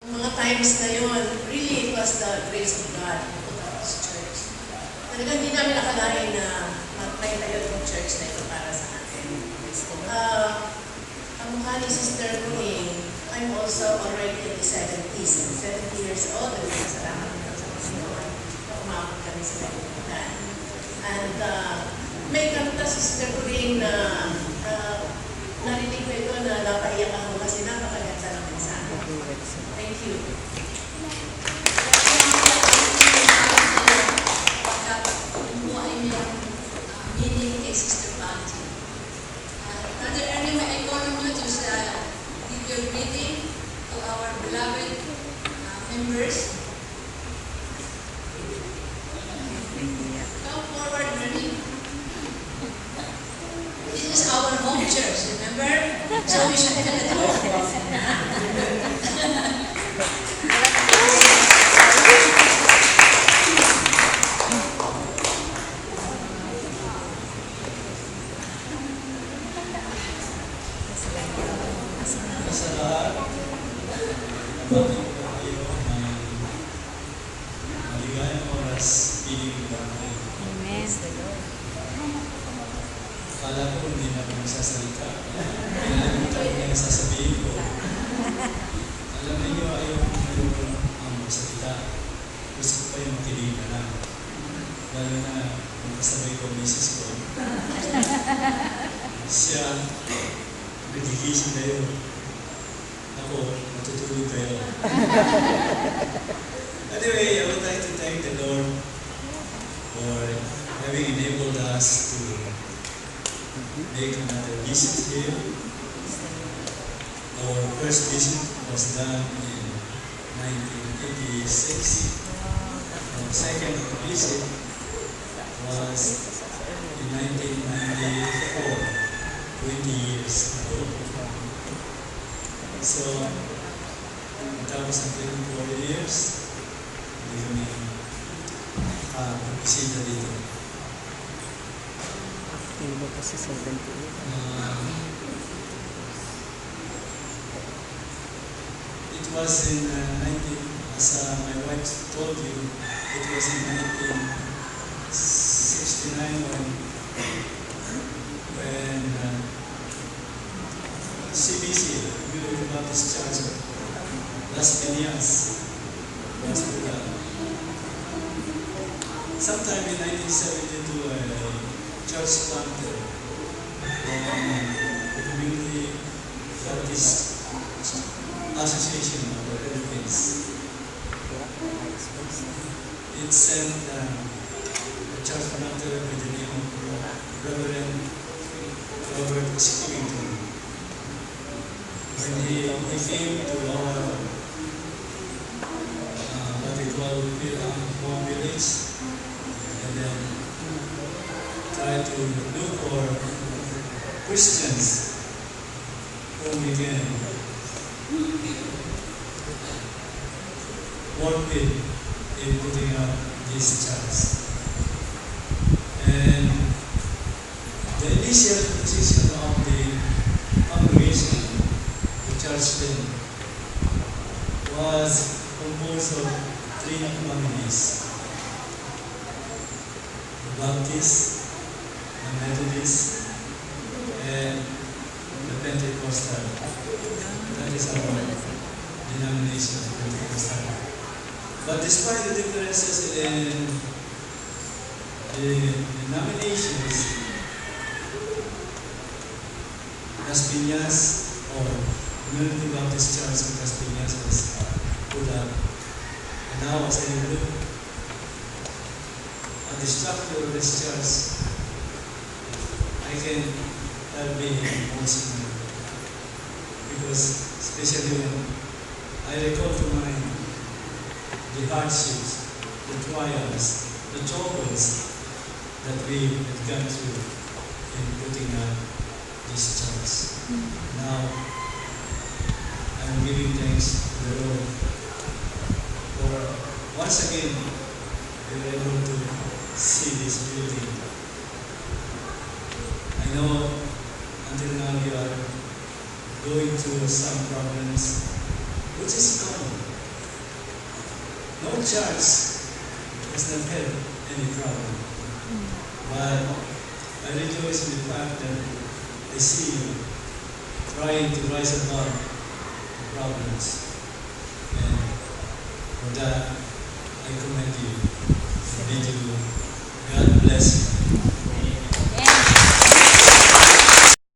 Mga times na yun, really it was the grace of God who put up this church. Talagang hindi namin nakalain na may tayo itong church na ito para sa atin. Ang mukha ni Sister Ruling, I'm also already in the 70s, 70 years old, and salamat naman sa Panginoon na umabot kami sa kalimutan. And may kanta si Sister Ruling na narinig ko ito na napaiyak ako kasi napakaganda ng mensahe. Thank you. Meeting kay Sister Banti. Brother Ernie, may I call on you to give your greeting to our beloved members. Come forward, Ernie. This is our home church, remember? So we should feel at home. Sa lahat, nabati ko kayo ng maligayang oras piling ko namin. Amen. Akala ko hindi na ako magsasalita. Pinalimutan ko na yung sasabihin ko. Alam niyo, ayaw ko ngayon ang magsalita. Gusto ko pa yung makinig na lang. Lalo na kung kasabay ko ang misis ko. Siya, nagigising na yun. Ako, matutulog kayo. Anyway, I would like to thank the Lord for having enabled us to make another visit here. Our first visit was done in 1986. Our second visit was in 1994, 20 years ago. So, tapos ang 24 years, hindi kami bisita dito. Activo kasi 78. It was in 19, as my wife told you, it was in 1969 when CBC, Community Baptist Church of Las Cañas, was put up. Sometime in 1972, a church planted the Community Baptist Association of the Philippines. It sent a church planter with the name of Reverend Robert Skillington. When he came to our what we call home village, and then tried to look for Christians whom we can work with in putting up this church. And the initial position of the congregation, the church then, was composed of three families: the Baptist, the Methodist, and the Pentecostal. That is our denomination of Pentecostal. But despite the differences in the denominations, Las Piñas, or Community Baptist Church of Las Piñas, was put up. And now as I look at the structure of this church, I can help being emotional. Because especially when I recall to mind the hardships, the trials, the troubles that we have gone through in putting up this church. Now, I'm giving thanks to the Lord for once again we were able to see this building. I know until now you are going through some problems, which is common. no church has not had any problem. But I rejoice in the fact that I see you trying to rise above the problems. And for that, I commend you. May you, God bless you.